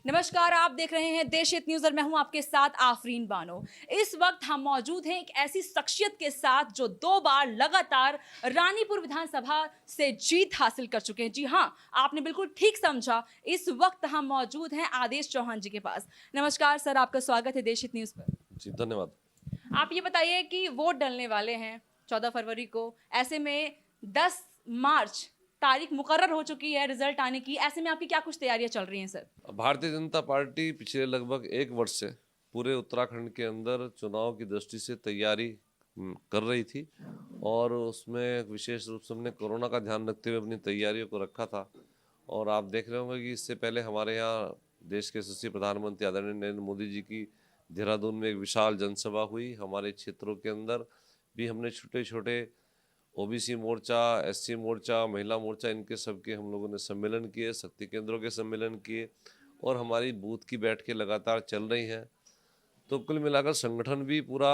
नमस्कार, आप देख रहे हैं देश हित न्यूज और मैं हूं आपके साथ आफरीन बानो। इस वक्त हम मौजूद हैं एक ऐसी शख्सियत के साथ जो 2 बार लगातार रानीपुर विधानसभा से जीत हासिल कर चुके हैं। जी हां, आपने बिल्कुल ठीक समझा। इस वक्त हम मौजूद हैं आदेश चौहान जी के पास। नमस्कार सर, आपका स्वागत है देश हित न्यूज पर। जी धन्यवाद। आप ये बताइए कि वोट डलने वाले हैं 14 फरवरी को, ऐसे में 10 मार्च तारीख मुकर्रर हो चुकी है रिजल्ट आने की। ऐसे में आपकी क्या कुछ तैयारियां चल रही हैं सर? भारतीय जनता पार्टी पिछले लगभग 1 वर्ष से पूरे उत्तराखंड के अंदर चुनाव की दृष्टि से तैयारी कर रही थी और उसमें विशेष रूप से हमने कोरोना का ध्यान रखते हुए अपनी तैयारियों को रखा था। और आप देख रहे होंगे कि इससे पहले हमारे यहाँ देश के यशस्वी प्रधानमंत्री आदरणीय नरेंद्र मोदी जी की देहरादून में एक विशाल जनसभा हुई। हमारे क्षेत्रों के अंदर भी हमने छोटे छोटे ओबीसी मोर्चा, एससी मोर्चा, महिला मोर्चा, इनके सबके हम लोगों ने सम्मेलन किए, शक्ति केंद्रों के सम्मेलन किए और हमारी बूथ की बैठकें लगातार चल रही हैं। तो कुल मिलाकर संगठन भी पूरा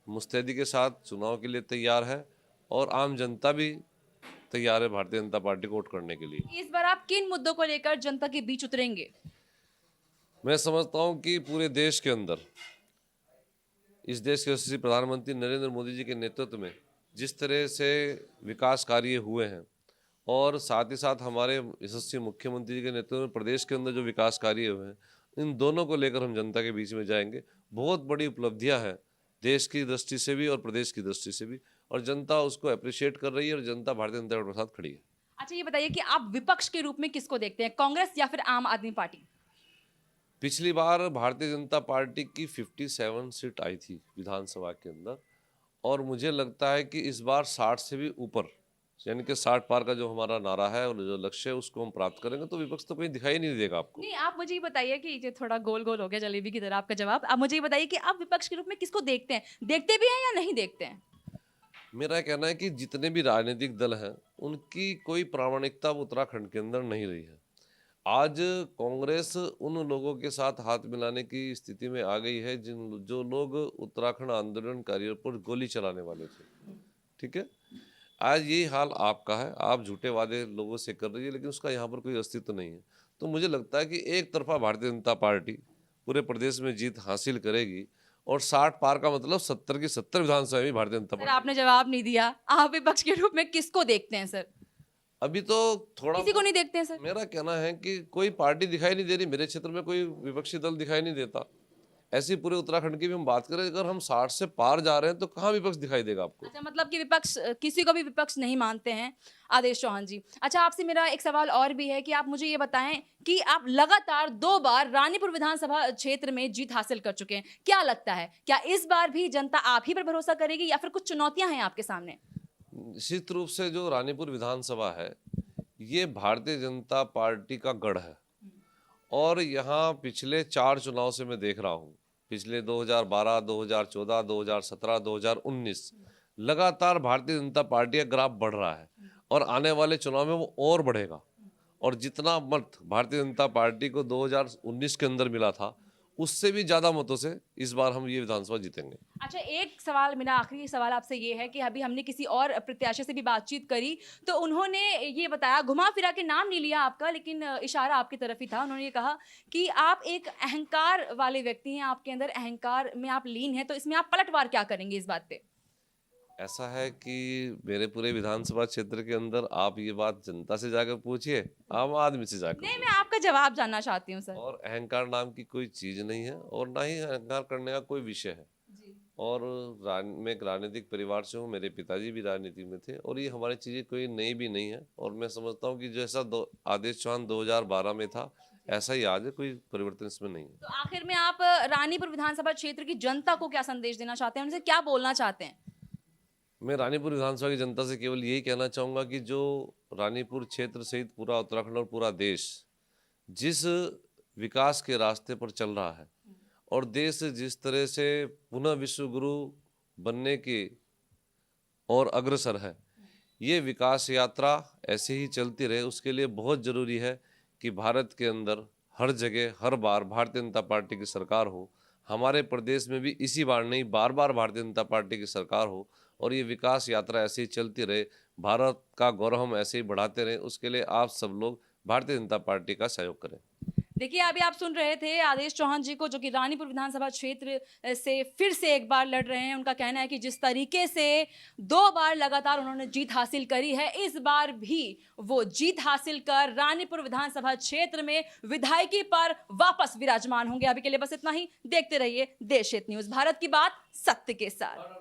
मुस्तैदी के साथ चुनाव के लिए तैयार है और आम जनता भी तैयार है भारतीय जनता पार्टी को वोट करने के लिए। इस बार आप किन मुद्दों को लेकर जनता के बीच उतरेंगे? मैं समझता हूँ कि पूरे देश के अंदर इस देश के यशस्वी प्रधानमंत्री नरेंद्र मोदी जी के नेतृत्व में जिस तरह से विकास कार्य हुए हैं और साथ ही साथ हमारे यशस्वी मुख्यमंत्री जी के नेतृत्व में प्रदेश के अंदर जो विकास कार्य हुए हैं, इन दोनों को लेकर हम जनता के बीच में जाएंगे। बहुत बड़ी उपलब्धियां हैं देश की दृष्टि से भी और प्रदेश की दृष्टि से भी, और जनता उसको अप्रिशिएट कर रही है और जनता भारतीय जनता पार्टी के साथ खड़ी है। अच्छा, ये बताइए कि आप विपक्ष के रूप में किसको देखते हैं, कांग्रेस या फिर आम आदमी पार्टी? पिछली बार भारतीय जनता पार्टी की 57 सीट आई थी विधानसभा के अंदर और मुझे लगता है कि इस बार 60 से भी ऊपर, यानी कि 60 पार का जो हमारा नारा है और जो लक्ष्य है उसको हम प्राप्त करेंगे तो विपक्ष तो कहीं दिखाई नहीं देगा आपको। नहीं, आप मुझे ये बताइए कि ये थोड़ा गोल गोल हो गया जलेबी की तरह आपका जवाब। आप मुझे ये बताइए कि आप विपक्ष के रूप में किसको देखते हैं, देखते भी हैं या नहीं देखते हैं? मेरा कहना है कि जितने भी राजनीतिक दल हैं उनकी कोई प्रामाणिकता उत्तराखंड के अंदर नहीं रही है। आज कांग्रेस उन लोगों के साथ हाथ मिलाने की स्थिति में आ गई है जो लोग उत्तराखंड आंदोलनकारियों पर गोली चलाने वाले थे। ठीक है, आज यही हाल आपका है। आप झूठे वादे लोगों से कर रही है लेकिन उसका यहाँ पर कोई अस्तित्व नहीं है। तो मुझे लगता है कि एक तरफा भारतीय जनता पार्टी पूरे प्रदेश में जीत हासिल करेगी और 60 पार का मतलब 70 की 70 विधानसभा में भारतीय जनता सर, पार्टी। आपने जवाब नहीं दिया। आप विपक्ष के रूप में किसको देखते हैं सर? अभी तो थोड़ा किसी को नहीं देखते हैं सर? मेरा कहना है कि कोई पार्टी दिखाई नहीं दे रही, मेरे क्षेत्र में कोई विपक्षी दल दिखाई नहीं देता। ऐसी पूरे उत्तराखंड की भी हम बात करें, अगर हम 60 से पार जा रहे हैं तो कहाँ विपक्ष दिखाई देगा आपको? अच्छा, मतलब कि विपक्ष किसी को भी विपक्ष नहीं मानते हैं आदेश चौहान जी। अच्छा, आपसे मेरा एक सवाल और भी है कि आप मुझे ये बताएं कि आप लगातार 2 बार रानीपुर विधानसभा क्षेत्र में जीत हासिल कर चुके हैं। क्या लगता है, क्या इस बार भी जनता आप ही पर भरोसा करेगी या फिर कुछ चुनौतियां हैं आपके सामने? निश्चित रूप से जो रानीपुर विधानसभा है, ये भारतीय जनता पार्टी का गढ़ है और यहाँ पिछले 4 चुनाव से मैं देख रहा हूँ, पिछले 2012, 2014, 2017, 2019 लगातार भारतीय जनता पार्टी का ग्राफ बढ़ रहा है और आने वाले चुनाव में वो और बढ़ेगा। और जितना मत भारतीय जनता पार्टी को 2019 के अंदर मिला था, उससे भी ज़्यादा मतों से इस बार हम ये विधानसभा जीतेंगे। अच्छा, एक सवाल, मेरा आखिरी सवाल आपसे ये है कि अभी हमने किसी और प्रत्याशी से भी बातचीत करी, तो उन्होंने ये बताया, घुमा-फिरा के नाम नहीं लिया आपका, लेकिन इशारा आपकी तरफ ही था। उन्होंने ये कहा कि आप एक अहंकार वाले व्यक्ति हैं, आपके अंदर अहंकार में आप लीन हैं, तो इसमें आप पलटवार क्या करेंगे इस बात पे? ऐसा है कि मेरे पूरे विधानसभा क्षेत्र के अंदर आप ये बात जनता से जाकर पूछिए, आम आदमी से जाकर नहीं, मैं पूछिए। आपका जवाब जानना चाहती हूँ सर। और अहंकार नाम की कोई चीज नहीं है और ना ही अहंकार करने का कोई विषय है। जी। और मैं एक राजनीतिक परिवार से हूँ, मेरे पिताजी भी राजनीति में थे और ये हमारी चीजें कोई नई भी नहीं है। और मैं समझता हूँ कि जैसा आदेश चौहान 2012 में था, ऐसा ही आज है, कोई परिवर्तन इसमें नहीं है। तो आखिर में आप रानीपुर विधानसभा क्षेत्र की जनता को क्या संदेश देना चाहते हैं? उनसे क्या बोलना चाहते हैं? मैं रानीपुर विधानसभा की जनता से केवल यही कहना चाहूँगा कि जो रानीपुर क्षेत्र सहित पूरा उत्तराखंड और पूरा देश जिस विकास के रास्ते पर चल रहा है और देश जिस तरह से पुनः विश्व गुरु बनने की और अग्रसर है, ये विकास यात्रा ऐसे ही चलती रहे। उसके लिए बहुत ज़रूरी है कि भारत के अंदर हर जगह हर बार भारतीय जनता पार्टी की सरकार हो। हमारे प्रदेश में भी इसी बार नहीं, बार बार भारतीय जनता पार्टी की सरकार हो और ये विकास यात्रा ऐसे ही चलती रहे। भारत का गौरव हम ऐसे ही बढ़ाते रहें। उसके लिए आप सब लोग भारतीय जनता पार्टी का सहयोग करें। देखिए अभी आप सुन रहे थे आदेश चौहान जी को, जो कि रानीपुर विधानसभा क्षेत्र से फिर से एक बार लड़ रहे हैं। उनका कहना है कि जिस तरीके से 2 बार लगातार उन्होंने जीत हासिल करी है, इस बार भी वो जीत हासिल कर रानीपुर विधानसभा क्षेत्र में विधायकी पर वापस विराजमान होंगे। अभी के लिए बस इतना ही। देखते रहिए देश हित न्यूज, भारत की बात सत्य के साथ।